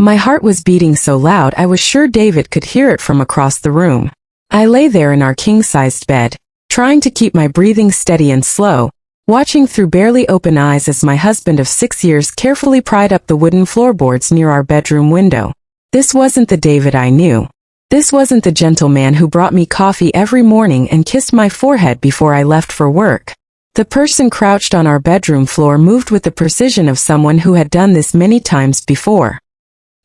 My heart was beating so loud I was sure David could hear it from across the room. I lay there in our king-sized bed, trying to keep my breathing steady and slow, watching through barely open eyes as my husband of 6 years carefully pried up the wooden floorboards near our bedroom window. This wasn't the David I knew. This wasn't the gentleman who brought me coffee every morning and kissed my forehead before I left for work. The person crouched on our bedroom floor moved with the precision of someone who had done this many times before.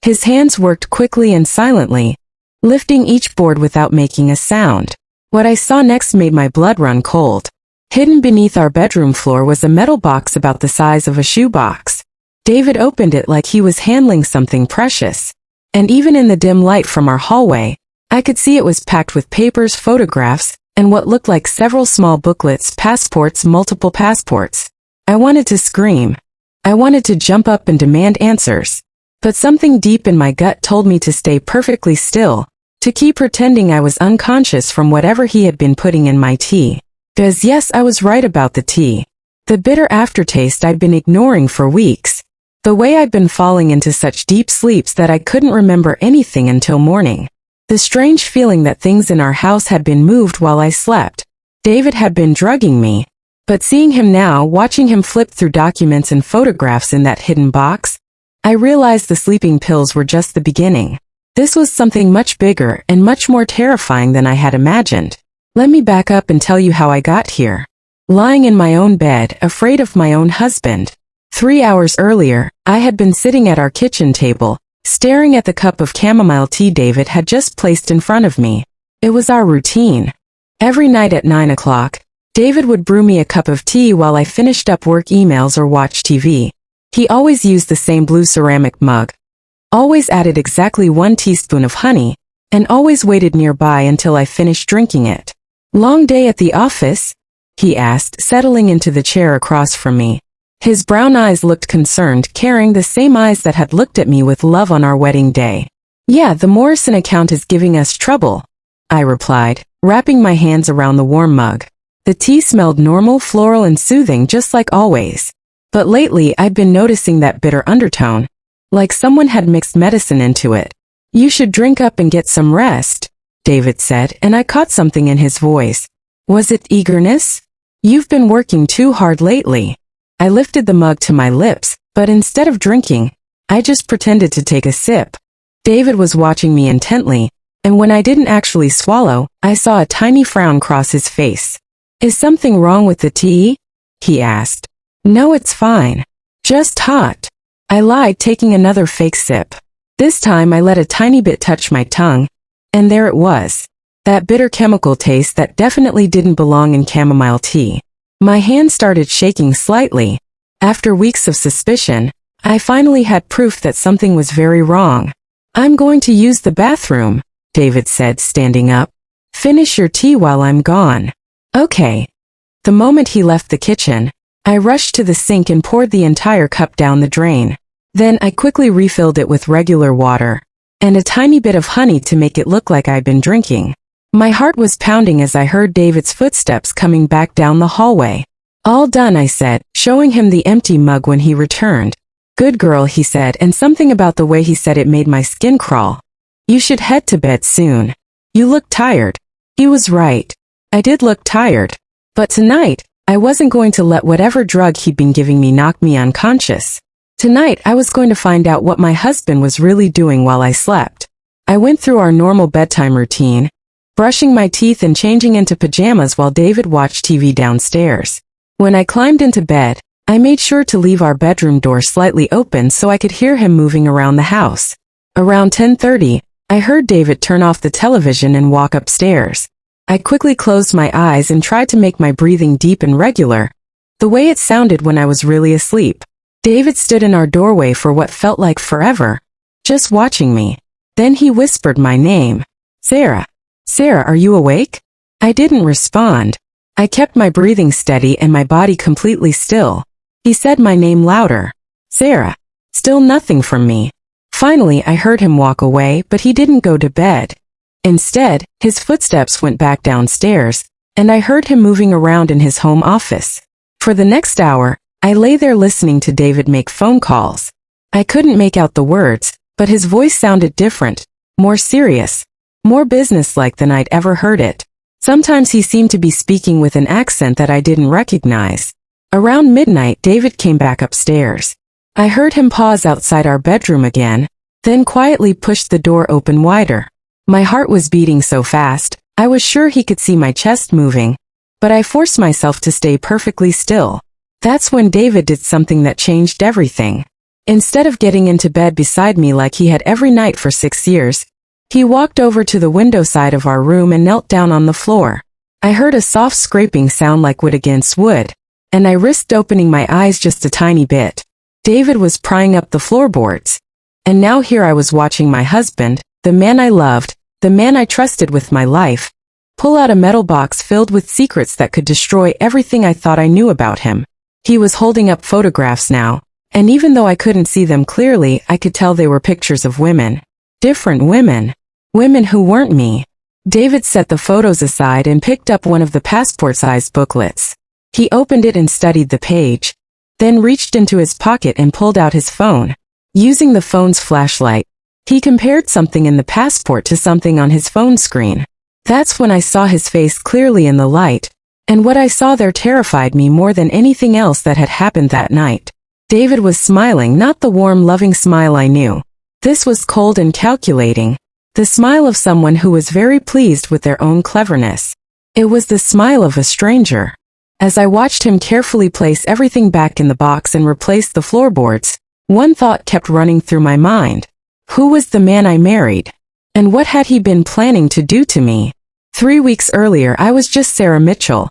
His hands worked quickly and silently, lifting each board without making a sound. What I saw next made my blood run cold. Hidden beneath our bedroom floor was a metal box about the size of a shoebox. David opened it like he was handling something precious. And even in the dim light from our hallway, I could see it was packed with papers, photographs, and what looked like several small booklets, passports, multiple passports. I wanted to scream. I wanted to jump up and demand answers. But something deep in my gut told me to stay perfectly still, to keep pretending I was unconscious from whatever he had been putting in my tea. Because yes, I was right about the tea. The bitter aftertaste I'd been ignoring for weeks. The way I'd been falling into such deep sleeps that I couldn't remember anything until morning. The strange feeling that things in our house had been moved while I slept. David had been drugging me. But seeing him now, watching him flip through documents and photographs in that hidden box, I realized the sleeping pills were just the beginning. This was something much bigger and much more terrifying than I had imagined. Let me back up and tell you how I got here. Lying in my own bed, afraid of my own husband. 3 hours earlier, I had been sitting at our kitchen table, staring at the cup of chamomile tea David had just placed in front of me. It was our routine. Every night at 9 o'clock, David would brew me a cup of tea while I finished up work emails or watched TV. He always used the same blue ceramic mug, always added exactly 1 teaspoon of honey, and always waited nearby until I finished drinking it. "Long day at the office?" he asked, settling into the chair across from me. His brown eyes looked concerned, carrying the same eyes that had looked at me with love on our wedding day. "Yeah, the Morrison account is giving us trouble," I replied, wrapping my hands around the warm mug. The tea smelled normal, floral, and soothing just like always. But lately I'd been noticing that bitter undertone, like someone had mixed medicine into it. "You should drink up and get some rest," David said, and I caught something in his voice. Was it eagerness? "You've been working too hard lately." I lifted the mug to my lips, but instead of drinking, I just pretended to take a sip. David was watching me intently, and when I didn't actually swallow, I saw a tiny frown cross his face. "Is something wrong with the tea?" he asked. "No, it's fine. Just hot," I lied, taking another fake sip. This time I let a tiny bit touch my tongue, and there it was. That bitter chemical taste that definitely didn't belong in chamomile tea. My hand started shaking slightly. After weeks of suspicion, I finally had proof that something was very wrong. "I'm going to use the bathroom," David said, standing up. "Finish your tea while I'm gone." "Okay." The moment he left the kitchen, I rushed to the sink and poured the entire cup down the drain. Then I quickly refilled it with regular water, and a tiny bit of honey to make it look like I'd been drinking. My heart was pounding as I heard David's footsteps coming back down the hallway. "All done," I said, showing him the empty mug when he returned. "Good girl," he said, and something about the way he said it made my skin crawl. "You should head to bed soon. You look tired." He was right. I did look tired. But tonight, I wasn't going to let whatever drug he'd been giving me knock me unconscious. Tonight, I was going to find out what my husband was really doing while I slept. I went through our normal bedtime routine, brushing my teeth and changing into pajamas while David watched TV downstairs. When I climbed into bed, I made sure to leave our bedroom door slightly open so I could hear him moving around the house. Around 10:30, I heard David turn off the television and walk upstairs. I quickly closed my eyes and tried to make my breathing deep and regular, the way it sounded when I was really asleep. David stood in our doorway for what felt like forever, just watching me. Then he whispered my name. "Sarah. Sarah, are you awake?" I didn't respond. I kept my breathing steady and my body completely still. He said my name louder. "Sarah." Still nothing from me. Finally, I heard him walk away, but he didn't go to bed. Instead, his footsteps went back downstairs, and I heard him moving around in his home office. For the next hour, I lay there listening to David make phone calls. I couldn't make out the words, but his voice sounded different, more serious, more businesslike than I'd ever heard it. Sometimes he seemed to be speaking with an accent that I didn't recognize. Around midnight, David came back upstairs. I heard him pause outside our bedroom again, then quietly pushed the door open wider. My heart was beating so fast, I was sure he could see my chest moving, but I forced myself to stay perfectly still. That's when David did something that changed everything. Instead of getting into bed beside me like he had every night for 6 years, he walked over to the window side of our room and knelt down on the floor. I heard a soft scraping sound like wood against wood, and I risked opening my eyes just a tiny bit. David was prying up the floorboards. And now here I was watching my husband, the man I loved, the man I trusted with my life, pull out a metal box filled with secrets that could destroy everything I thought I knew about him. He was holding up photographs now, and even though I couldn't see them clearly, I could tell they were pictures of women. Different women. Women who weren't me. David set the photos aside and picked up one of the passport-sized booklets. He opened it and studied the page, then reached into his pocket and pulled out his phone. Using the phone's flashlight, he compared something in the passport to something on his phone screen. That's when I saw his face clearly in the light, and what I saw there terrified me more than anything else that had happened that night. David was smiling, not the warm, loving smile I knew. This was cold and calculating, the smile of someone who was very pleased with their own cleverness. It was the smile of a stranger. As I watched him carefully place everything back in the box and replace the floorboards, one thought kept running through my mind. Who was the man I married? And what had he been planning to do to me? 3 weeks earlier, I was just Sarah Mitchell,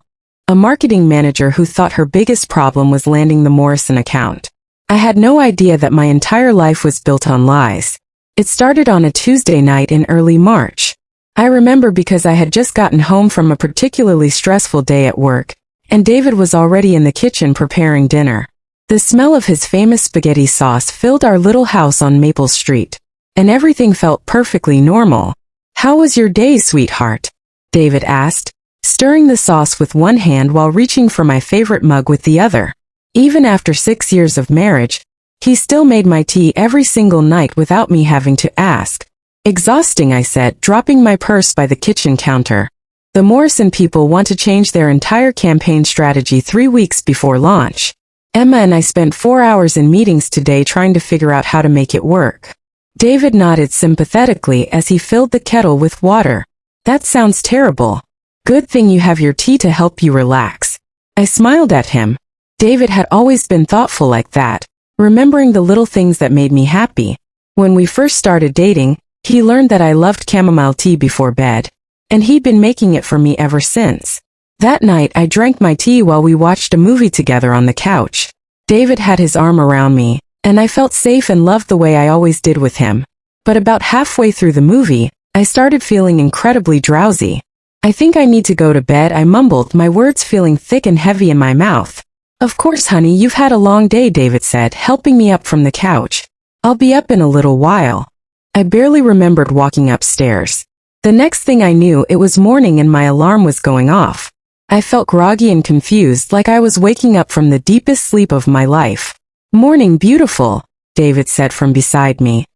a marketing manager who thought her biggest problem was landing the Morrison account. I had no idea that my entire life was built on lies. It started on a Tuesday night in early March. I remember because I had just gotten home from a particularly stressful day at work, and David was already in the kitchen preparing dinner. The smell of his famous spaghetti sauce filled our little house on Maple Street, and everything felt perfectly normal. "How was your day, sweetheart?" David asked, stirring the sauce with one hand while reaching for my favorite mug with the other. Even after 6 years of marriage, he still made my tea every single night without me having to ask. "Exhausting," I said, dropping my purse by the kitchen counter. The Morrison people want to change their entire campaign strategy 3 weeks before launch. Emma and I spent 4 hours in meetings today trying to figure out how to make it work. David nodded sympathetically as he filled the kettle with water. "That sounds terrible. Good thing you have your tea to help you relax." I smiled at him. David had always been thoughtful like that, remembering the little things that made me happy. When we first started dating, he learned that I loved chamomile tea before bed, and he'd been making it for me ever since. That night I drank my tea while we watched a movie together on the couch. David had his arm around me, and I felt safe and loved the way I always did with him. But about halfway through the movie, I started feeling incredibly drowsy. "I think I need to go to bed," I mumbled, my words feeling thick and heavy in my mouth. "Of course, honey, you've had a long day," David said, helping me up from the couch. "I'll be up in a little while." I barely remembered walking upstairs. The next thing I knew, it was morning and my alarm was going off. I felt groggy and confused, like I was waking up from the deepest sleep of my life. "Morning, beautiful," David said from beside me.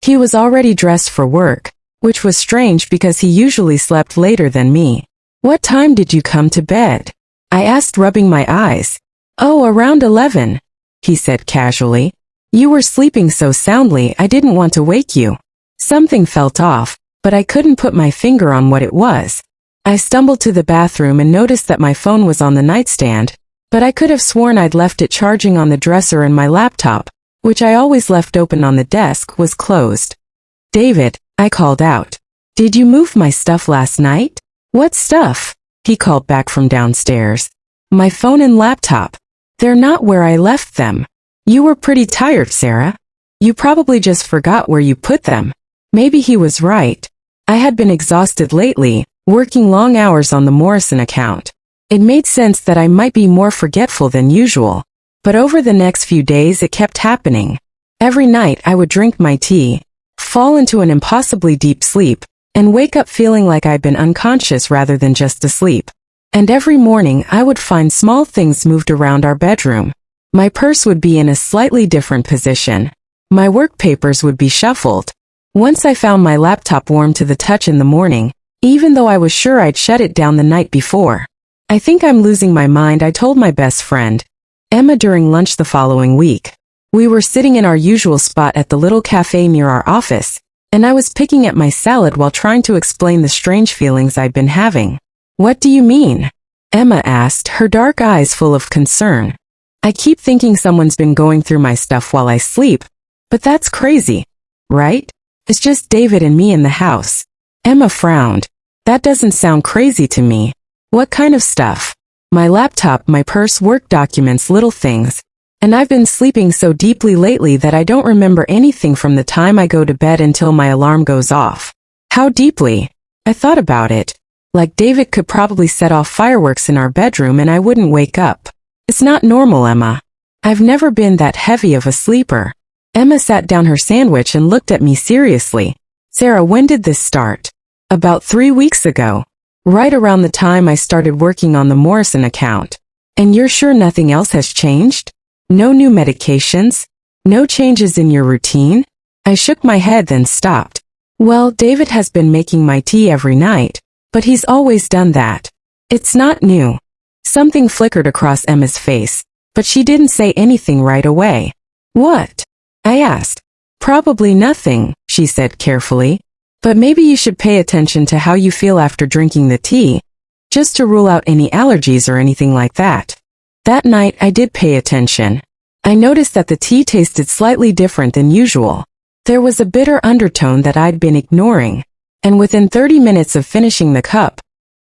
He was already dressed for work, which was strange because he usually slept later than me. "What time did you come to bed?" I asked, rubbing my eyes. "Oh, around 11, he said casually. "You were sleeping so soundly I didn't want to wake you." Something felt off, but I couldn't put my finger on what it was. I stumbled to the bathroom and noticed that my phone was on the nightstand, but I could have sworn I'd left it charging on the dresser, and my laptop, which I always left open on the desk, was closed. "David," I called out. "Did you move my stuff last night?" "What stuff?" he called back from downstairs. "My phone and laptop. They're not where I left them." "You were pretty tired, Sarah. You probably just forgot where you put them." Maybe he was right. I had been exhausted lately, working long hours on the Morrison account. It made sense that I might be more forgetful than usual. But over the next few days it kept happening. Every night I would drink my tea, fall into an impossibly deep sleep, and wake up feeling like I'd been unconscious rather than just asleep. And every morning I would find small things moved around our bedroom. My purse would be in a slightly different position. My work papers would be shuffled. Once I found my laptop warm to the touch in the morning, even though I was sure I'd shut it down the night before. I think I'm losing my mind, I told my best friend, Emma, during lunch the following week. We were sitting in our usual spot at the little cafe near our office, and I was picking at my salad while trying to explain the strange feelings I'd been having. What do you mean? Emma asked, her dark eyes full of concern. I keep thinking someone's been going through my stuff while I sleep, but that's crazy, right? It's just David and me in the house. Emma frowned. That doesn't sound crazy to me. What kind of stuff? My laptop, my purse, work documents, little things. And I've been sleeping so deeply lately that I don't remember anything from the time I go to bed until my alarm goes off. How deeply? I thought about it. Like David could probably set off fireworks in our bedroom and I wouldn't wake up. It's not normal, Emma. I've never been that heavy of a sleeper. Emma sat down her sandwich and looked at me seriously. Sarah, when did this start? About 3 weeks ago. Right around the time I started working on the Morrison account. And you're sure nothing else has changed? No new medications? No changes in your routine? I shook my head then stopped. Well, David has been making my tea every night, but he's always done that. It's not new. Something flickered across Emma's face, but she didn't say anything right away. What? I asked. Probably nothing, she said carefully. But maybe you should pay attention to how you feel after drinking the tea, just to rule out any allergies or anything like that. That night I did pay attention. I noticed that the tea tasted slightly different than usual. There was a bitter undertone that I'd been ignoring, and within 30 minutes of finishing the cup,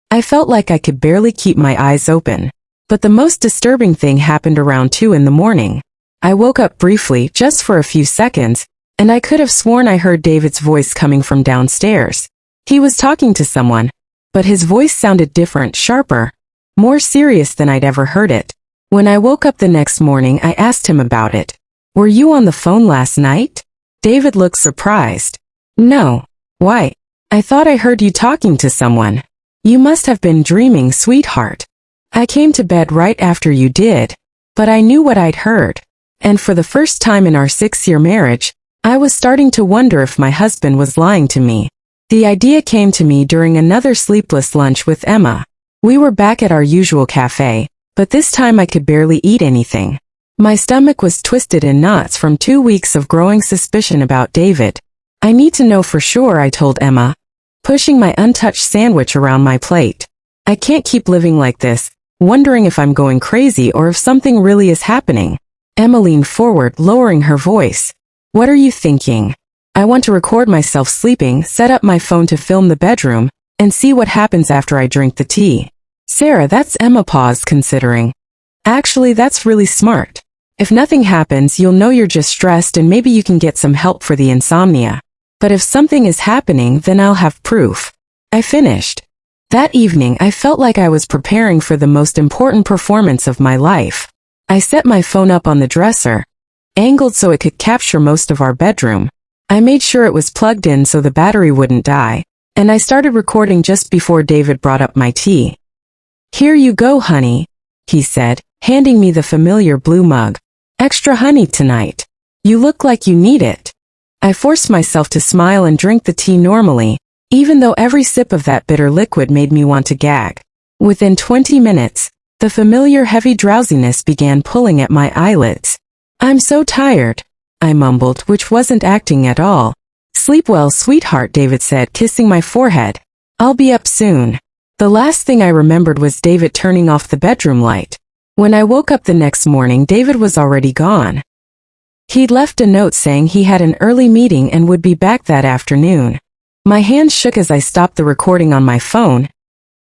I felt like I could barely keep my eyes open. But the most disturbing thing happened around 2 in the morning. I woke up briefly, just for a few seconds, and I could have sworn I heard David's voice coming from downstairs. He was talking to someone, but his voice sounded different, sharper, more serious than I'd ever heard it. When I woke up the next morning, I asked him about it. Were you on the phone last night? David looked surprised. No. Why? I thought I heard you talking to someone. You must have been dreaming, sweetheart. I came to bed right after you did, but I knew what I'd heard. And for the first time in our 6-year marriage, I was starting to wonder if my husband was lying to me. The idea came to me during another sleepless lunch with Emma. We were back at our usual cafe, but this time I could barely eat anything. My stomach was twisted in knots from 2 weeks of growing suspicion about David. I need to know for sure, I told Emma, pushing my untouched sandwich around my plate. I can't keep living like this, wondering if I'm going crazy or if something really is happening. Emma leaned forward, lowering her voice. What are you thinking? I want to record myself sleeping, set up my phone to film the bedroom, and see what happens after I drink the tea. Sarah, that's Emma paused, considering. Actually, that's really smart. If nothing happens, you'll know you're just stressed and maybe you can get some help for the insomnia. But if something is happening, then I'll have proof. I finished. That evening, I felt like I was preparing for the most important performance of my life. I set my phone up on the dresser, angled so it could capture most of our bedroom. I made sure it was plugged in so the battery wouldn't die, and I started recording just before David brought up my tea. Here you go, honey, he said, handing me the familiar blue mug. Extra honey tonight. You look like you need it. I forced myself to smile and drink the tea normally, even though every sip of that bitter liquid made me want to gag. Within 20 minutes, the familiar heavy drowsiness began pulling at my eyelids. I'm so tired, I mumbled, which wasn't acting at all. Sleep well, sweetheart, David said, kissing my forehead. I'll be up soon. The last thing I remembered was David turning off the bedroom light. When I woke up the next morning, David was already gone. He'd left a note saying he had an early meeting and would be back that afternoon. My hands shook as I stopped the recording on my phone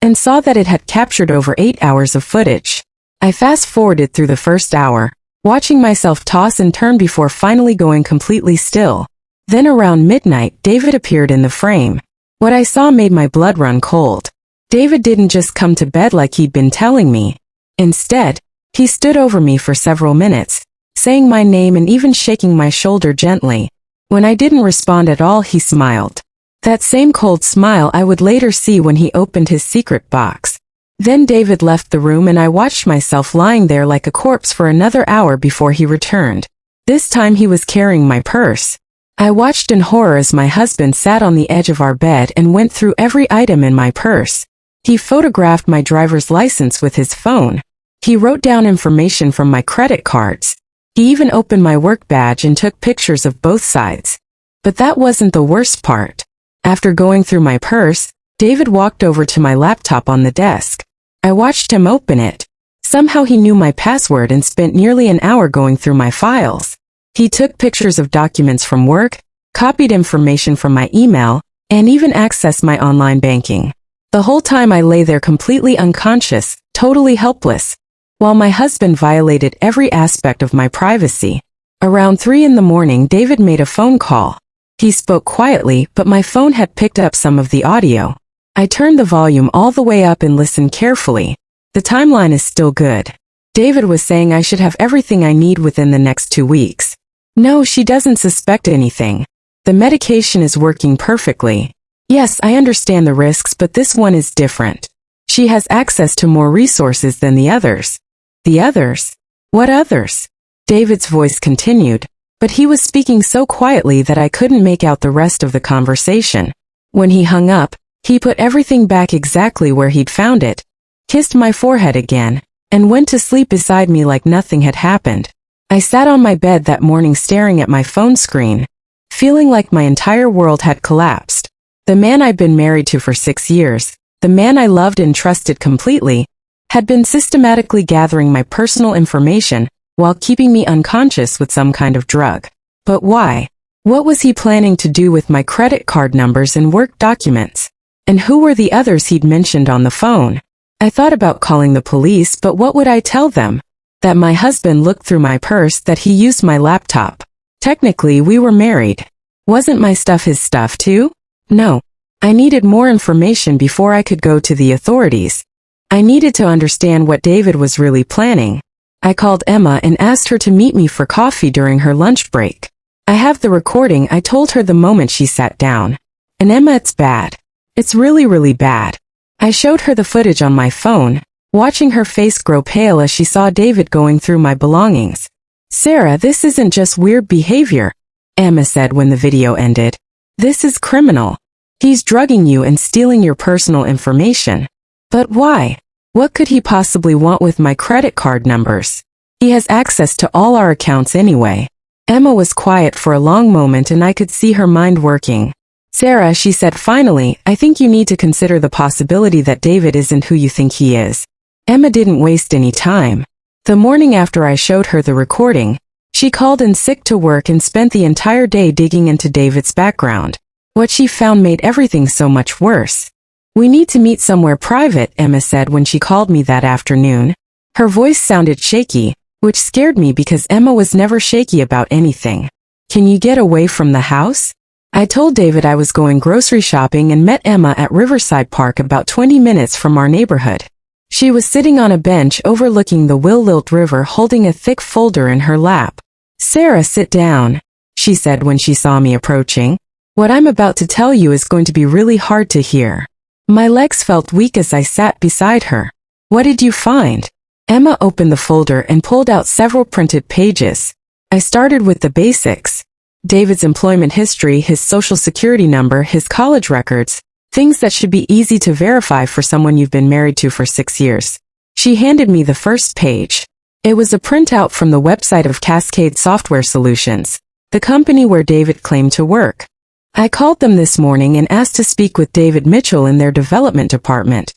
and saw that it had captured over 8 hours of footage. I fast-forwarded through the first hour, watching myself toss and turn before finally going completely still. Then around midnight, David appeared in the frame. What I saw made my blood run cold. David didn't just come to bed like he'd been telling me. Instead, he stood over me for several minutes, saying my name and even shaking my shoulder gently. When I didn't respond at all, he smiled. That same cold smile I would later see when he opened his secret box. Then David left the room and I watched myself lying there like a corpse for another hour before he returned. This time he was carrying my purse. I watched in horror as my husband sat on the edge of our bed and went through every item in my purse. He photographed my driver's license with his phone. He wrote down information from my credit cards. He even opened my work badge and took pictures of both sides. But that wasn't the worst part. After going through my purse, David walked over to my laptop on the desk. I watched him open it. Somehow he knew my password and spent nearly an hour going through my files. He took pictures of documents from work, copied information from my email, and even accessed my online banking. The whole time I lay there completely unconscious, totally helpless, while my husband violated every aspect of my privacy. Around 3 in the morning, David made a phone call. He spoke quietly, but my phone had picked up some of the audio. I turned the volume all the way up and listened carefully. The timeline is still good. David was saying I should have everything I need within the next 2 weeks. No, she doesn't suspect anything. The medication is working perfectly. Yes, I understand the risks, but this one is different. She has access to more resources than the others. The others? What others? David's voice continued, but he was speaking so quietly that I couldn't make out the rest of the conversation. When he hung up, he put everything back exactly where he'd found it, kissed my forehead again, and went to sleep beside me like nothing had happened. I sat on my bed that morning staring at my phone screen, feeling like my entire world had collapsed. The man I'd been married to for 6 years, the man I loved and trusted completely, had been systematically gathering my personal information while keeping me unconscious with some kind of drug. But why? What was he planning to do with my credit card numbers and work documents? And who were the others he'd mentioned on the phone? I thought about calling the police, but what would I tell them? That my husband looked through my purse, that he used my laptop. Technically, we were married. Wasn't my stuff his stuff too? No. I needed more information before I could go to the authorities. I needed to understand what David was really planning. I called Emma and asked her to meet me for coffee during her lunch break. I have the recording. I told her the moment she sat down. And Emma, it's bad. It's really, really bad. I showed her the footage on my phone, watching her face grow pale as she saw David going through my belongings. Sarah, this isn't just weird behavior, Emma said when the video ended. This is criminal. He's drugging you and stealing your personal information. But why? What could he possibly want with my credit card numbers? He has access to all our accounts anyway. Emma was quiet for a long moment and I could see her mind working. Sarah, she said finally, I think you need to consider the possibility that David isn't who you think he is. Emma didn't waste any time. The morning after I showed her the recording, she called in sick to work and spent the entire day digging into David's background. What she found made everything so much worse. We need to meet somewhere private, Emma said when she called me that afternoon. Her voice sounded shaky, which scared me because Emma was never shaky about anything. Can you get away from the house? I told David I was going grocery shopping and met Emma at Riverside Park about 20 minutes from our neighborhood. She was sitting on a bench overlooking the Willilt River holding a thick folder in her lap. Sarah, sit down, she said when she saw me approaching. What I'm about to tell you is going to be really hard to hear. My legs felt weak as I sat beside her. What did you find? Emma opened the folder and pulled out several printed pages. I started with the basics. David's employment history, his social security number, his college records, things that should be easy to verify for someone you've been married to for 6 years. She handed me the first page. It was a printout from the website of Cascade Software Solutions, the company where David claimed to work. I called them this morning and asked to speak with David Mitchell in their development department,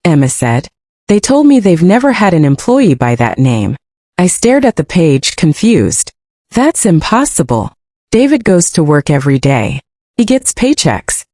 Emma said. They told me they've never had an employee by that name. I stared at the page, confused. That's impossible. David goes to work every day. He gets paychecks.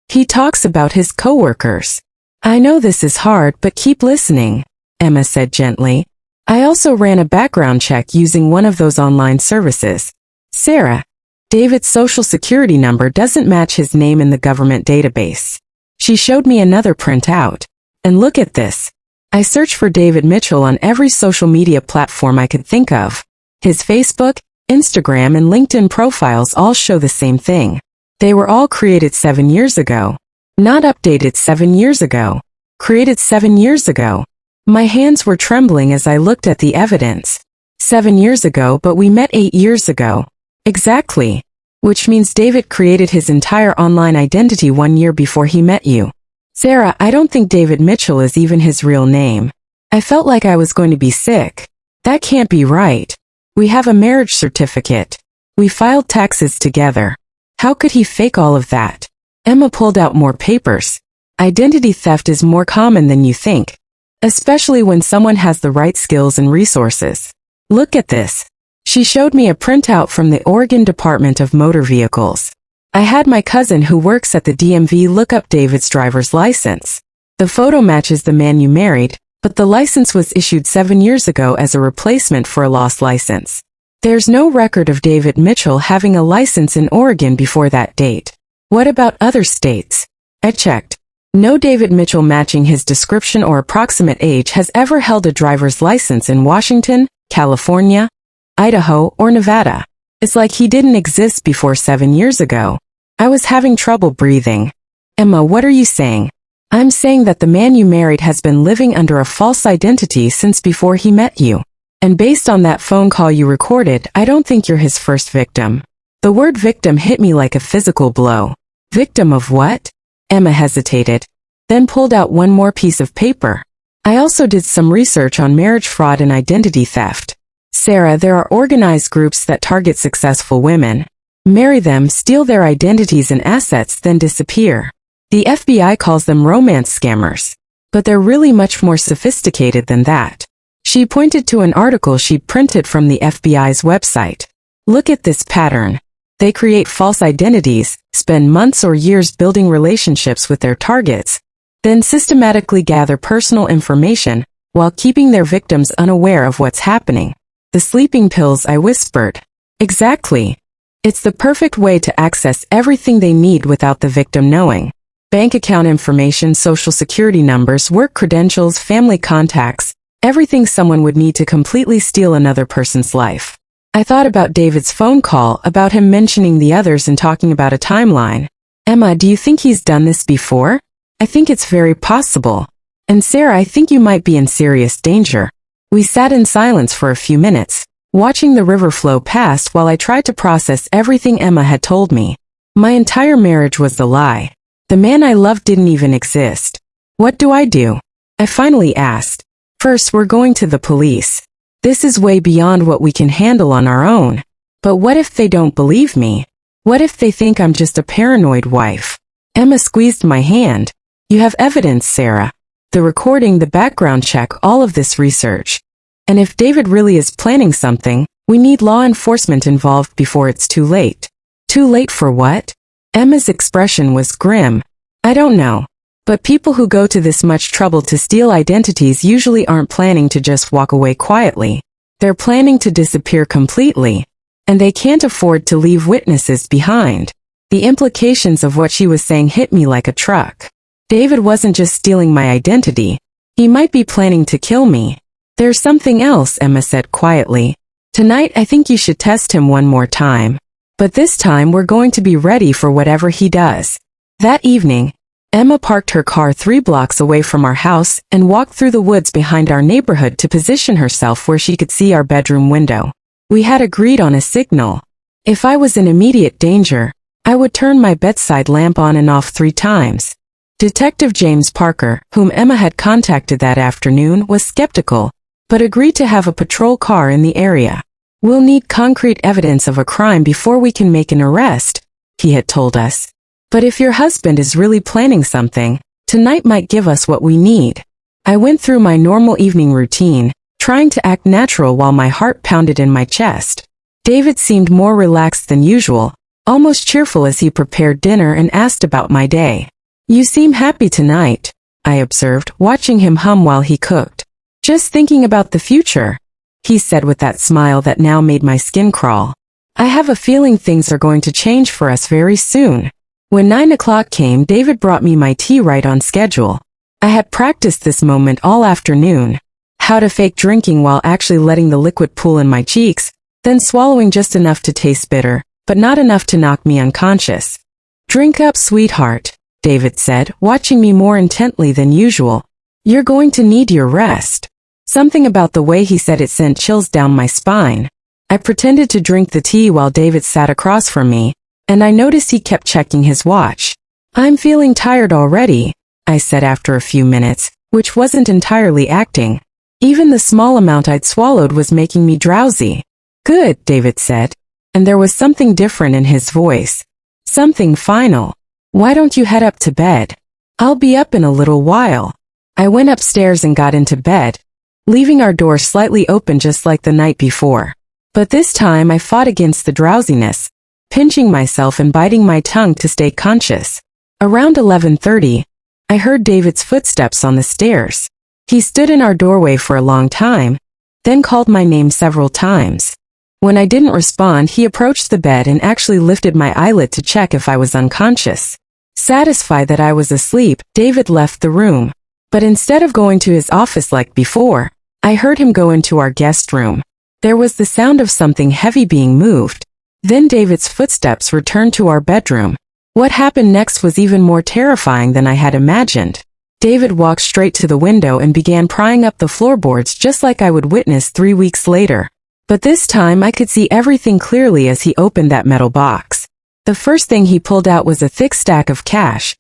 He talks about his coworkers. I know this is hard, but keep listening, Emma said gently. I also ran a background check using one of those online services. Sarah, David's social security number doesn't match his name in the government database. She showed me another printout. And look at this. I searched for David Mitchell on every social media platform I could think of. His Facebook, Instagram, and LinkedIn profiles all show the same thing. They were all created 7 years ago. Not updated 7 years ago. Created 7 years ago. My hands were trembling as I looked at the evidence. 7 years ago, but we met 8 years ago. Exactly. Which means David created his entire online identity 1 year before he met you. Sarah, I don't think David Mitchell is even his real name. I felt like I was going to be sick. That can't be right. We have a marriage certificate. We filed taxes together. How could he fake all of that? Emma pulled out more papers. Identity theft is more common than you think, especially when someone has the right skills and resources. Look at this. She showed me a printout from the Oregon Department of Motor Vehicles. I had my cousin who works at the DMV look up David's driver's license. The photo matches the man you married, but the license was issued 7 years ago as a replacement for a lost license. There's no record of David Mitchell having a license in Oregon before that date. What about other states? I checked. No David Mitchell matching his description or approximate age has ever held a driver's license in Washington, California, Idaho, or Nevada. It's like he didn't exist before 7 years ago. I was having trouble breathing. Emma, what are you saying? I'm saying that the man you married has been living under a false identity since before he met you. And based on that phone call you recorded, I don't think you're his first victim. The word victim hit me like a physical blow. Victim of what? Emma hesitated, then pulled out one more piece of paper. I also did some research on marriage fraud and identity theft. Sarah, there are organized groups that target successful women, marry them, steal their identities and assets, then disappear. The FBI calls them romance scammers. But they're really much more sophisticated than that. She pointed to an article she'd printed from the FBI's website. Look at this pattern. They create false identities, spend months or years building relationships with their targets, then systematically gather personal information while keeping their victims unaware of what's happening. The sleeping pills, I whispered. Exactly. It's the perfect way to access everything they need without the victim knowing. Bank account information, social security numbers, work credentials, family contacts, everything someone would need to completely steal another person's life. I thought about David's phone call, about him mentioning the others and talking about a timeline. Emma, do you think he's done this before? I think it's very possible. And Sarah, I think you might be in serious danger. We sat in silence for a few minutes, watching the river flow past while I tried to process everything Emma had told me. My entire marriage was the lie. The man I loved didn't even exist. What do? I finally asked. First, we're going to the police. This is way beyond what we can handle on our own. But what if they don't believe me? What if they think I'm just a paranoid wife? Emma squeezed my hand. You have evidence, Sarah. The recording, the background check, all of this research. And if David really is planning something, we need law enforcement involved before it's too late. Too late for what? Emma's expression was grim. I don't know. But people who go to this much trouble to steal identities usually aren't planning to just walk away quietly. They're planning to disappear completely. And they can't afford to leave witnesses behind. The implications of what she was saying hit me like a truck. David wasn't just stealing my identity. He might be planning to kill me. There's something else, Emma said quietly. Tonight I think you should test him one more time. But this time we're going to be ready for whatever he does. That evening, Emma parked her car 3 blocks away from our house and walked through the woods behind our neighborhood to position herself where she could see our bedroom window. We had agreed on a signal. If I was in immediate danger, I would turn my bedside lamp on and off 3 times. Detective James Parker, whom Emma had contacted that afternoon, was skeptical, but agreed to have a patrol car in the area. We'll need concrete evidence of a crime before we can make an arrest, he had told us. But if your husband is really planning something, tonight might give us what we need. I went through my normal evening routine, trying to act natural while my heart pounded in my chest. David seemed more relaxed than usual, almost cheerful as he prepared dinner and asked about my day. You seem happy tonight, I observed, watching him hum while he cooked. Just thinking about the future, he said with that smile that now made my skin crawl. I have a feeling things are going to change for us very soon. When 9 o'clock came, David brought me my tea right on schedule. I had practiced this moment all afternoon. How to fake drinking while actually letting the liquid pool in my cheeks, then swallowing just enough to taste bitter, but not enough to knock me unconscious. Drink up, sweetheart, David said, watching me more intently than usual. You're going to need your rest. Something about the way he said it sent chills down my spine. I pretended to drink the tea while David sat across from me, and I noticed he kept checking his watch. "I'm feeling tired already," I said after a few minutes, which wasn't entirely acting. Even the small amount I'd swallowed was making me drowsy. "Good," David said, and there was something different in his voice. Something final. "Why don't you head up to bed? I'll be up in a little while." I went upstairs and got into bed, leaving our door slightly open just like the night before. But this time I fought against the drowsiness, pinching myself and biting my tongue to stay conscious. Around 11:30, I heard David's footsteps on the stairs. He stood in our doorway for a long time, then called my name several times. When I didn't respond, he approached the bed and actually lifted my eyelid to check if I was unconscious. Satisfied that I was asleep, David left the room. But instead of going to his office like before, I heard him go into our guest room. There was the sound of something heavy being moved. Then David's footsteps returned to our bedroom. What happened next was even more terrifying than I had imagined. David walked straight to the window and began prying up the floorboards just like I would witness 3 weeks later. But this time I could see everything clearly as he opened that metal box. The first thing he pulled out was a thick stack of cash.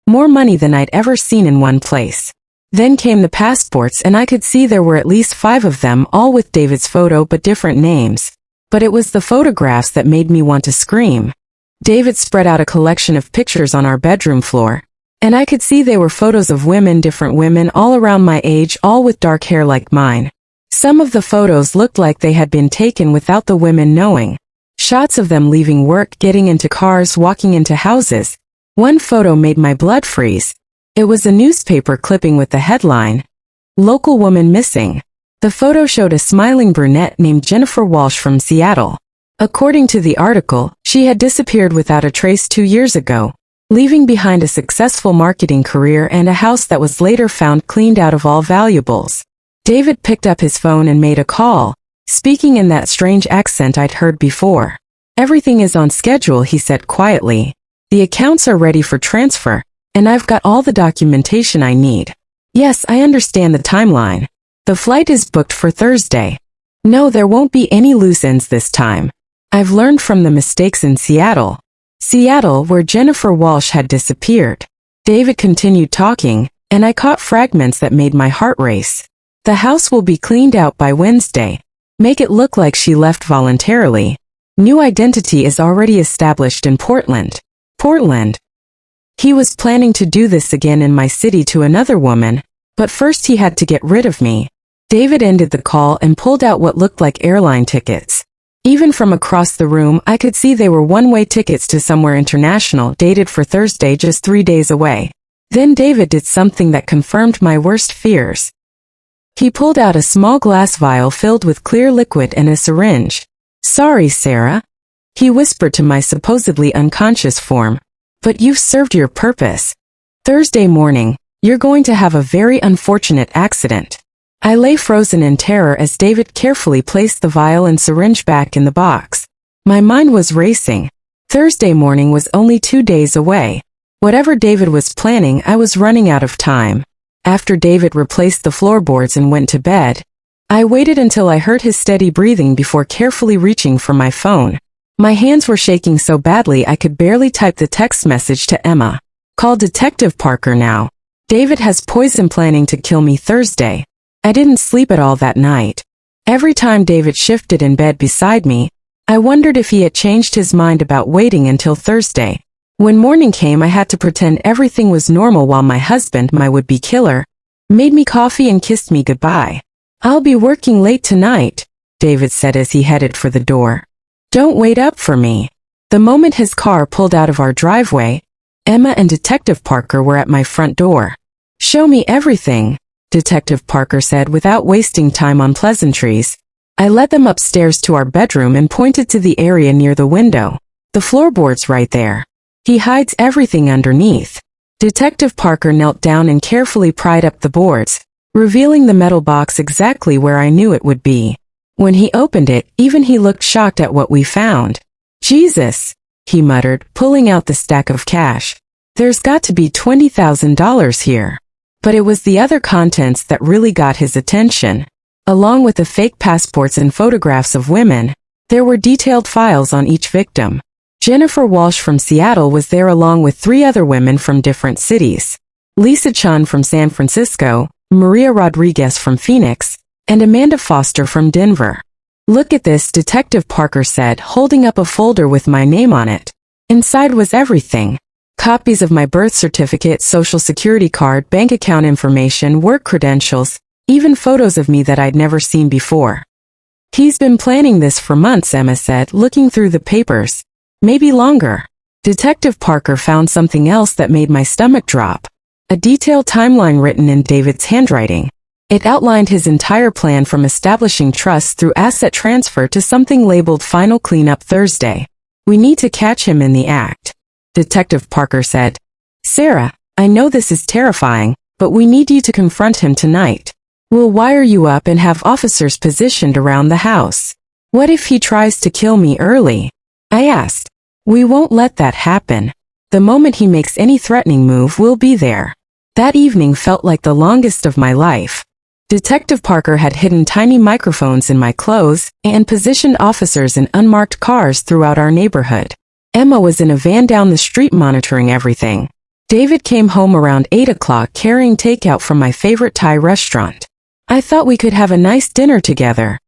More money than I'd ever seen in one place. Then came the passports, and I could see there were at least 5 of them, all with David's photo but different names. But it was the photographs that made me want to scream. David spread out a collection of pictures on our bedroom floor, and I could see they were photos of women, different women all around my age, all with dark hair like mine. Some of the photos looked like they had been taken without the women knowing. Shots of them leaving work, getting into cars, walking into houses. One photo made my blood freeze. It was a newspaper clipping with the headline, "Local Woman Missing." The photo showed a smiling brunette named Jennifer Walsh from Seattle. According to the article, she had disappeared without a trace 2 years ago, leaving behind a successful marketing career and a house that was later found cleaned out of all valuables. David picked up his phone and made a call, speaking in that strange accent I'd heard before. "Everything is on schedule," he said quietly. "The accounts are ready for transfer, and I've got all the documentation I need." "Yes, I understand the timeline. The flight is booked for Thursday." "No, there won't be any loose ends this time. I've learned from the mistakes in Seattle." Seattle, where Jennifer Walsh had disappeared. David continued talking, and I caught fragments that made my heart race. "The house will be cleaned out by Wednesday. Make it look like she left voluntarily. New identity is already established in Portland." Portland. He was planning to do this again in my city to another woman, but first he had to get rid of me. David ended the call and pulled out what looked like airline tickets. Even from across the room, I could see they were one-way tickets to somewhere international, dated for Thursday, just 3 days away. Then David did something that confirmed my worst fears. He pulled out a small glass vial filled with clear liquid and a syringe. "Sorry, Sarah," he whispered to my supposedly unconscious form, "but you've served your purpose. Thursday morning, you're going to have a very unfortunate accident." I lay frozen in terror as David carefully placed the vial and syringe back in the box. My mind was racing. Thursday morning was only 2 days away. Whatever David was planning, I was running out of time. After David replaced the floorboards and went to bed, I waited until I heard his steady breathing before carefully reaching for my phone. My hands were shaking so badly I could barely type the text message to Emma. "Call Detective Parker now. David has poison planning to kill me Thursday." I didn't sleep at all that night. Every time David shifted in bed beside me, I wondered if he had changed his mind about waiting until Thursday. When morning came, I had to pretend everything was normal while my husband, my would-be killer, made me coffee and kissed me goodbye. "I'll be working late tonight," David said as he headed for the door. "Don't wait up for me." The moment his car pulled out of our driveway, Emma and Detective Parker were at my front door. "Show me everything," Detective Parker said without wasting time on pleasantries. I led them upstairs to our bedroom and pointed to the area near the window. "The floorboard's right there. He hides everything underneath." Detective Parker knelt down and carefully pried up the boards, revealing the metal box exactly where I knew it would be. When he opened it, even he looked shocked at what we found. "Jesus," he muttered, pulling out the stack of cash. "There's got to be $20,000 here." But it was the other contents that really got his attention. Along with the fake passports and photographs of women, there were detailed files on each victim. Jennifer Walsh from Seattle was there along with 3 other women from different cities. Lisa Chun from San Francisco, Maria Rodriguez from Phoenix, and Amanda Foster from Denver. "Look at this," Detective Parker said, holding up a folder with my name on it. Inside was everything. Copies of my birth certificate, social security card, bank account information, work credentials, even photos of me that I'd never seen before. "He's been planning this for months," Emma said, looking through the papers. "Maybe longer." Detective Parker found something else that made my stomach drop. A detailed timeline written in David's handwriting. It outlined his entire plan from establishing trust through asset transfer to something labeled Final Cleanup Thursday. "We need to catch him in the act," Detective Parker said. "Sarah, I know this is terrifying, but we need you to confront him tonight. We'll wire you up and have officers positioned around the house." "What if he tries to kill me early?" I asked. "We won't let that happen. The moment he makes any threatening move, we'll be there." That evening felt like the longest of my life. Detective Parker had hidden tiny microphones in my clothes and positioned officers in unmarked cars throughout our neighborhood. Emma was in a van down the street monitoring everything. David came home around 8 o'clock carrying takeout from my favorite Thai restaurant. "I thought we could have a nice dinner together,"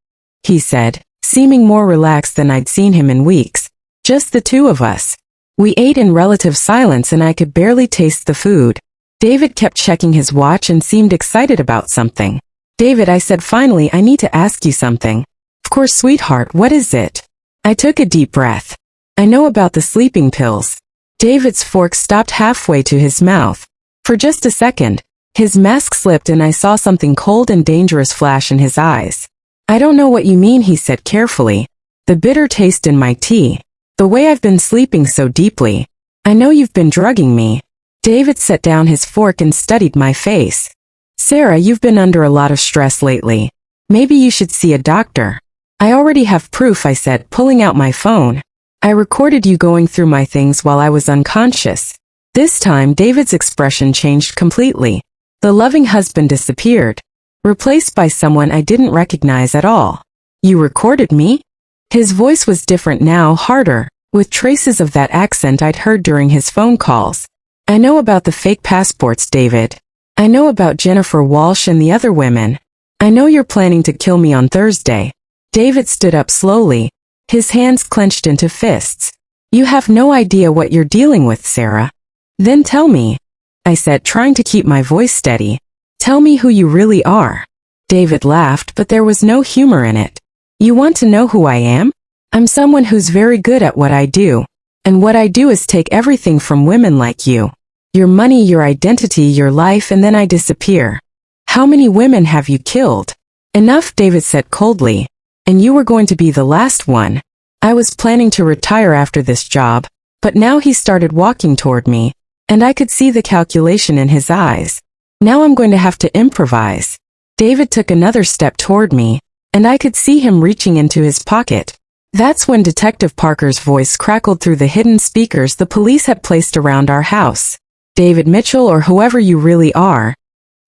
he said, seeming more relaxed than I'd seen him in weeks. "Just the 2 of us." We ate in relative silence and I could barely taste the food. David kept checking his watch and seemed excited about something. "David," I said finally, "I need to ask you something." "Of course, sweetheart, what is it?" I took a deep breath. "I know about the sleeping pills." David's fork stopped halfway to his mouth. For just a second, his mask slipped and I saw something cold and dangerous flash in his eyes. "I don't know what you mean," he said carefully. "The bitter taste in my tea. The way I've been sleeping so deeply. I know you've been drugging me." David set down his fork and studied my face. "Sarah, you've been under a lot of stress lately. Maybe you should see a doctor." "I already have proof," I said, pulling out my phone. "I recorded you going through my things while I was unconscious." This time, David's expression changed completely. The loving husband disappeared, replaced by someone I didn't recognize at all. "You recorded me?" His voice was different now, harder, with traces of that accent I'd heard during his phone calls. "I know about the fake passports, David. I know about Jennifer Walsh and the other women. I know you're planning to kill me on Thursday." David stood up slowly, his hands clenched into fists. "You have no idea what you're dealing with, Sarah." "Then tell me," I said, trying to keep my voice steady. "Tell me who you really are." David laughed, but there was no humor in it. "You want to know who I am? I'm someone who's very good at what I do. And what I do is take everything from women like you. Your money, your identity, your life, and then I disappear." "How many women have you killed?" "Enough," David said coldly. "And you were going to be the last one." I was planning to retire after this job, but now he started walking toward me, and I could see the calculation in his eyes. "Now I'm going to have to improvise." David took another step toward me, and I could see him reaching into his pocket. That's when Detective Parker's voice crackled through the hidden speakers the police had placed around our house. "David Mitchell, or whoever you really are,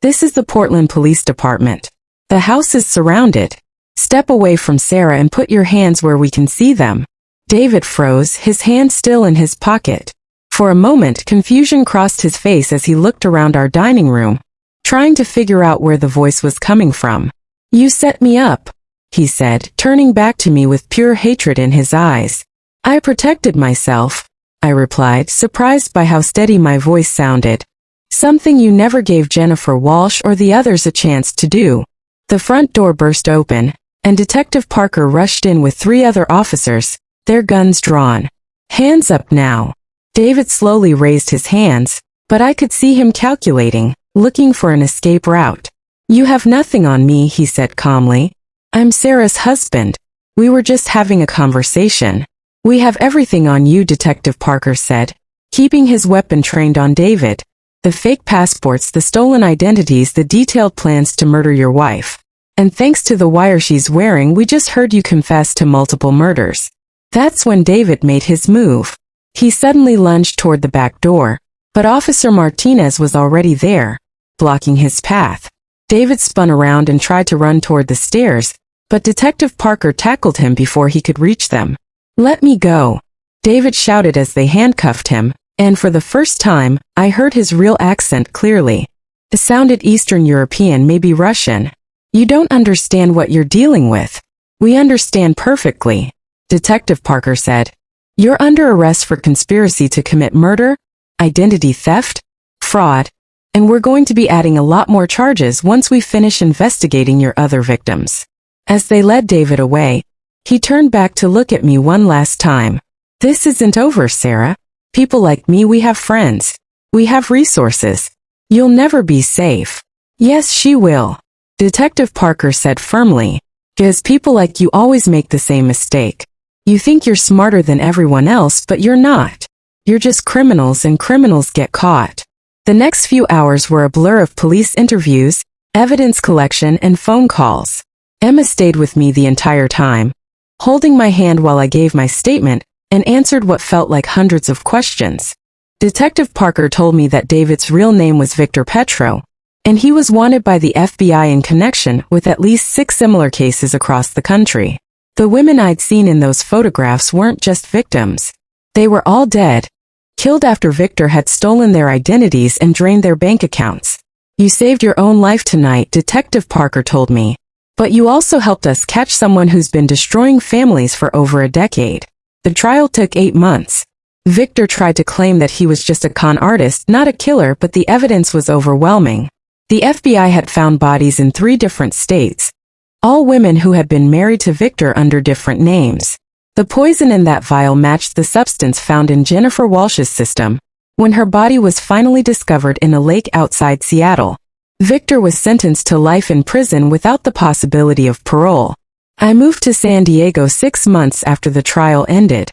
this is the Portland Police Department. The house is surrounded. Step away from Sarah and put your hands where we can see them." David froze, his hand still in his pocket. For a moment, confusion crossed his face as he looked around our dining room, trying to figure out where the voice was coming from. "You set me up," he said, turning back to me with pure hatred in his eyes. "I protected myself," I replied, surprised by how steady my voice sounded. "Something you never gave Jennifer Walsh or the others a chance to do." The front door burst open, and Detective Parker rushed in with 3 other officers, their guns drawn. "Hands up now." David slowly raised his hands, but I could see him calculating, looking for an escape route. "You have nothing on me," he said calmly. "I'm Sarah's husband. We were just having a conversation." "We have everything on you," Detective Parker said, keeping his weapon trained on David. "The fake passports, the stolen identities, the detailed plans to murder your wife. And thanks to the wire she's wearing, we just heard you confess to multiple murders." That's when David made his move. He suddenly lunged toward the back door, but Officer Martinez was already there, blocking his path. David spun around and tried to run toward the stairs, but Detective Parker tackled him before he could reach them. "Let me go," David shouted as they handcuffed him, and for the first time, I heard his real accent clearly. It sounded Eastern European, maybe Russian. "You don't understand what you're dealing with." "We understand perfectly," Detective Parker said. "You're under arrest for conspiracy to commit murder, identity theft, fraud, and we're going to be adding a lot more charges once we finish investigating your other victims." As they led David away, he turned back to look at me one last time. "This isn't over, Sarah. People like me, we have friends. We have resources. You'll never be safe." "Yes, she will," Detective Parker said firmly. "Because people like you always make the same mistake. You think you're smarter than everyone else, but you're not. You're just criminals, and criminals get caught." The next few hours were a blur of police interviews, evidence collection, and phone calls. Emma stayed with me the entire time, holding my hand while I gave my statement and answered what felt like hundreds of questions. Detective Parker told me that David's real name was Victor Petro, and he was wanted by the FBI in connection with at least 6 similar cases across the country. The women I'd seen in those photographs weren't just victims. They were all dead, killed after Victor had stolen their identities and drained their bank accounts. "You saved your own life tonight," Detective Parker told me. "But you also helped us catch someone who's been destroying families for over a decade." The trial took 8 months. Victor tried to claim that he was just a con artist, not a killer, but the evidence was overwhelming. The FBI had found bodies in 3 different states, all women who had been married to Victor under different names. The poison in that vial matched the substance found in Jennifer Walsh's system when her body was finally discovered in a lake outside Seattle. Victor was sentenced to life in prison without the possibility of parole. I moved to San Diego 6 months after the trial ended.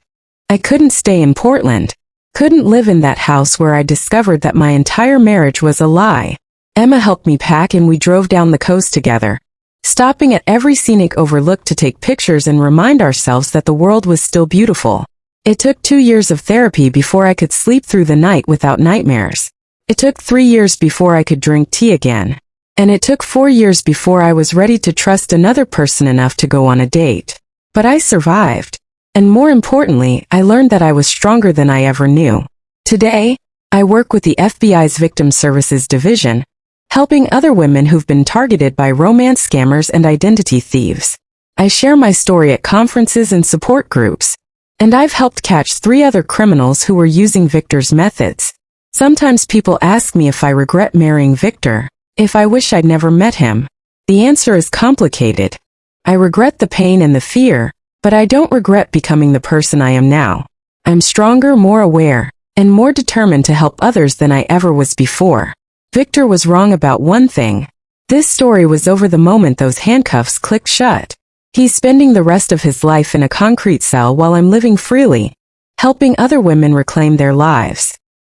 I couldn't stay in Portland, couldn't live in that house where I discovered that my entire marriage was a lie. Emma helped me pack and we drove down the coast together, stopping at every scenic overlook to take pictures and remind ourselves that the world was still beautiful. It took 2 years of therapy before I could sleep through the night without nightmares. It took 3 years before I could drink tea again. And it took 4 years before I was ready to trust another person enough to go on a date. But I survived. And more importantly, I learned that I was stronger than I ever knew. Today, I work with the FBI's Victim Services Division, helping other women who've been targeted by romance scammers and identity thieves. I share my story at conferences and support groups. And I've helped catch 3 other criminals who were using Victor's methods. Sometimes people ask me if I regret marrying Victor, if I wish I'd never met him. The answer is complicated. I regret the pain and the fear, but I don't regret becoming the person I am now. I'm stronger, more aware, and more determined to help others than I ever was before. Victor was wrong about one thing. This story was over the moment those handcuffs clicked shut. He's spending the rest of his life in a concrete cell while I'm living freely, helping other women reclaim their lives.